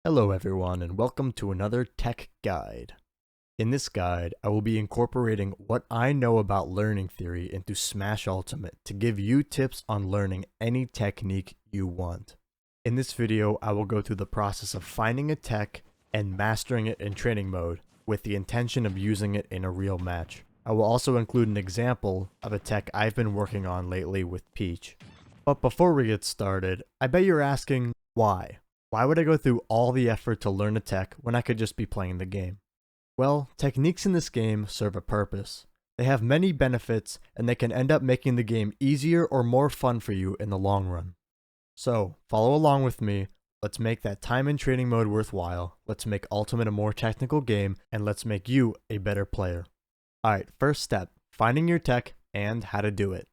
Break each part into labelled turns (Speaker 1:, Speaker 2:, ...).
Speaker 1: Hello everyone and welcome to another tech guide. In this guide, I will be incorporating what I know about learning theory into Smash Ultimate to give you tips on learning any technique you want. In this video, I will go through the process of finding a tech and mastering it in training mode with the intention of using it in a real match. I will also include an example of a tech I've been working on lately with Peach. But before we get started, I bet you're asking, why? Why would I go through all the effort to learn a tech when I could just be playing the game? Well, techniques in this game serve a purpose. They have many benefits, and they can end up making the game easier or more fun for you in the long run. So, follow along with me, let's make that time in training mode worthwhile, let's make Ultimate a more technical game, and let's make you a better player. Alright, first step, finding your tech and how to do it.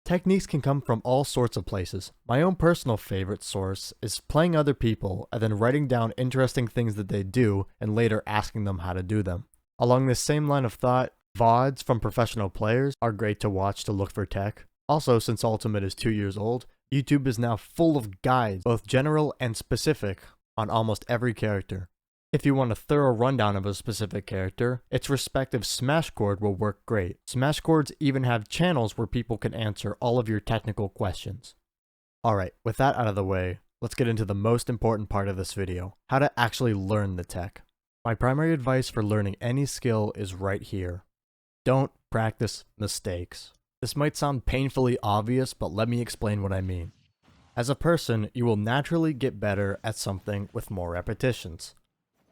Speaker 1: Techniques can come from all sorts of places. My own personal favorite source is playing other people and then writing down interesting things that they do and later asking them how to do them. Along this same line of thought, VODs from professional players are great to watch to look for tech. Also, since Ultimate is 2 years old, YouTube is now full of guides, both general and specific, on almost every character. If you want a thorough rundown of a specific character, its respective Smashcord will work great. Smashcords even have channels where people can answer all of your technical questions. Alright, with that out of the way, let's get into the most important part of this video, how to actually learn the tech. My primary advice for learning any skill is right here. Don't practice mistakes. This might sound painfully obvious, but let me explain what I mean. As a person, you will naturally get better at something with more repetitions.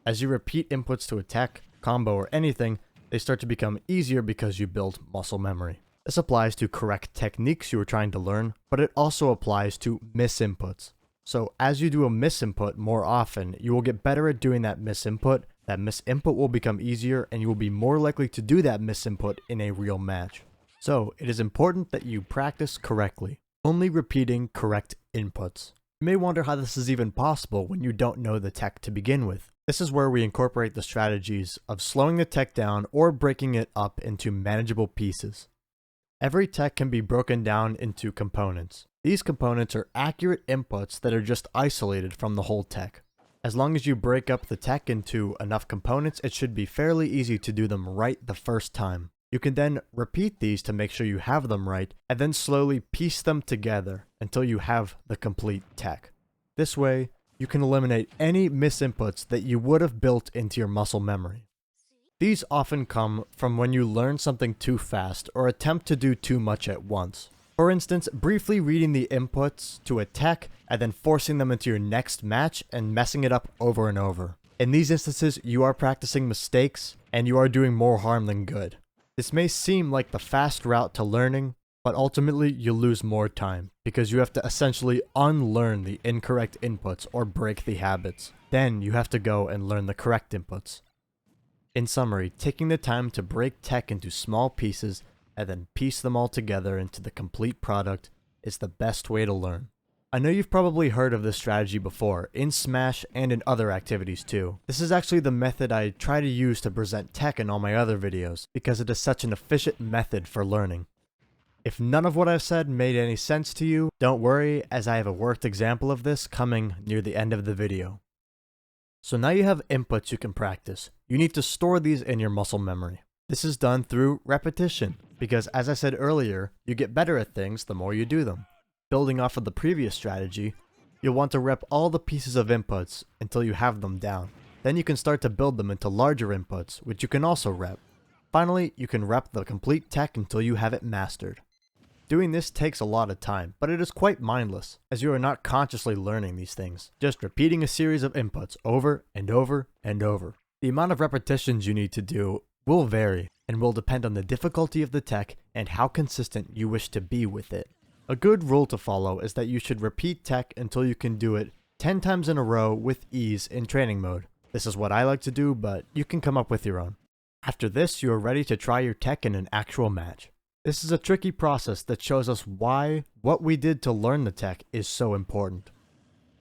Speaker 1: As you repeat inputs to a tech, combo, or anything, they start to become easier because you build muscle memory. This applies to correct techniques you are trying to learn, but it also applies to misinputs. So as you do a misinput more often, you will get better at doing that misinput will become easier, and you will be more likely to do that misinput in a real match. So it is important that you practice correctly, only repeating correct inputs. You may wonder how this is even possible when you don't know the tech to begin with. This is where we incorporate the strategies of slowing the tech down or breaking it up into manageable pieces. Every tech can be broken down into components. These components are accurate inputs that are just isolated from the whole tech. As long as you break up the tech into enough components, it should be fairly easy to do them right the first time. You can then repeat these to make sure you have them right, and then slowly piece them together until you have the complete tech. This way, you can eliminate any misinputs that you would have built into your muscle memory. These often come from when you learn something too fast or attempt to do too much at once. For instance, briefly reading the inputs to a tech and then forcing them into your next match and messing it up over and over. In these instances, you are practicing mistakes and you are doing more harm than good. This may seem like the fast route to learning, but ultimately you lose more time because you have to essentially unlearn the incorrect inputs or break the habits. Then you have to go and learn the correct inputs. In summary, taking the time to break tech into small pieces and then piece them all together into the complete product is the best way to learn. I know you've probably heard of this strategy before, in Smash and in other activities too. This is actually the method I try to use to present tech in all my other videos, because it is such an efficient method for learning. If none of what I've said made any sense to you, don't worry, as I have a worked example of this coming near the end of the video. So now you have inputs you can practice. You need to store these in your muscle memory. This is done through repetition, because as I said earlier, you get better at things the more you do them. Building off of the previous strategy, you'll want to rep all the pieces of inputs until you have them down. Then you can start to build them into larger inputs, which you can also rep. Finally, you can rep the complete tech until you have it mastered. Doing this takes a lot of time, but it is quite mindless, as you are not consciously learning these things, just repeating a series of inputs over and over and over. The amount of repetitions you need to do will vary, and will depend on the difficulty of the tech and how consistent you wish to be with it. A good rule to follow is that you should repeat tech until you can do it 10 times in a row with ease in training mode. This is what I like to do, but you can come up with your own. After this, you are ready to try your tech in an actual match. This is a tricky process that shows us why what we did to learn the tech is so important.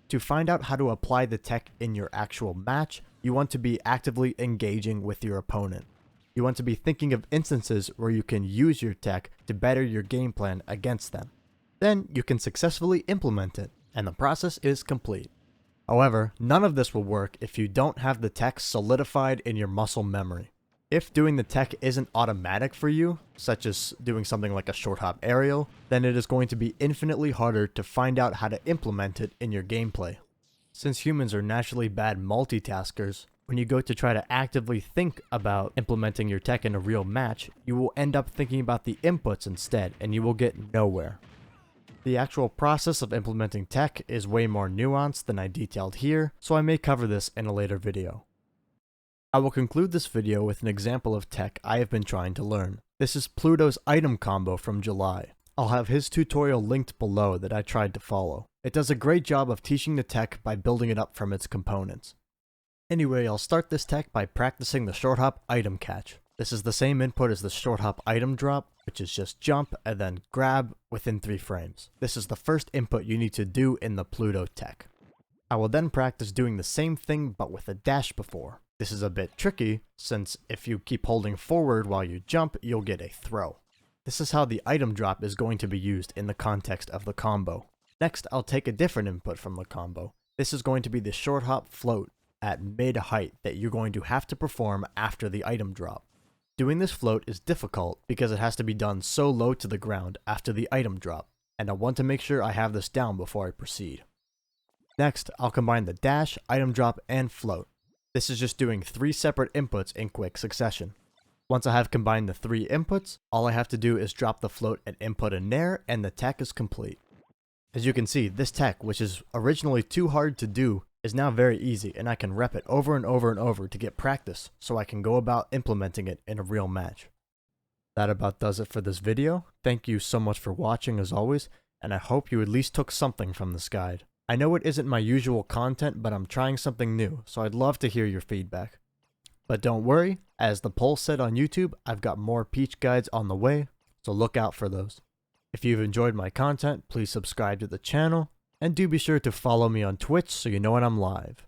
Speaker 1: To find out how to apply the tech in your actual match, you want to be actively engaging with your opponent. You want to be thinking of instances where you can use your tech to better your game plan against them. Then you can successfully implement it, and the process is complete. However, none of this will work if you don't have the tech solidified in your muscle memory. If doing the tech isn't automatic for you, such as doing something like a short hop aerial, then it is going to be infinitely harder to find out how to implement it in your gameplay. Since humans are naturally bad multitaskers, when you go to try to actively think about implementing your tech in a real match, you will end up thinking about the inputs instead, and you will get nowhere. The actual process of implementing tech is way more nuanced than I detailed here, so I may cover this in a later video. I will conclude this video with an example of tech I have been trying to learn. This is Pluto's item combo from July. I'll have his tutorial linked below that I tried to follow. It does a great job of teaching the tech by building it up from its components. Anyway, I'll start this tech by practicing the short hop item catch. This is the same input as the short hop item drop, which is just jump and then grab within 3 frames. This is the first input you need to do in the Pluto tech. I will then practice doing the same thing but with a dash before. This is a bit tricky, since if you keep holding forward while you jump, you'll get a throw. This is how the item drop is going to be used in the context of the combo. Next, I'll take a different input from the combo. This is going to be the short hop float at mid height that you're going to have to perform after the item drop. Doing this float is difficult because it has to be done so low to the ground after the item drop, and I want to make sure I have this down before I proceed. Next, I'll combine the dash, item drop, and float. This is just doing 3 separate inputs in quick succession. Once I have combined the 3 inputs, all I have to do is drop the float and input a nair, and the tech is complete. As you can see, this tech, which is originally too hard to do, is now very easy, and I can rep it over and over and over to get practice, so I can go about implementing it in a real match. That about does it for this video. Thank you so much for watching as always, and I hope you at least took something from this guide. I know it isn't my usual content, but I'm trying something new, so I'd love to hear your feedback. But don't worry, as the poll said on YouTube, I've got more Peach guides on the way, so look out for those. If you've enjoyed my content, please subscribe to the channel, and do be sure to follow me on Twitch so you know when I'm live.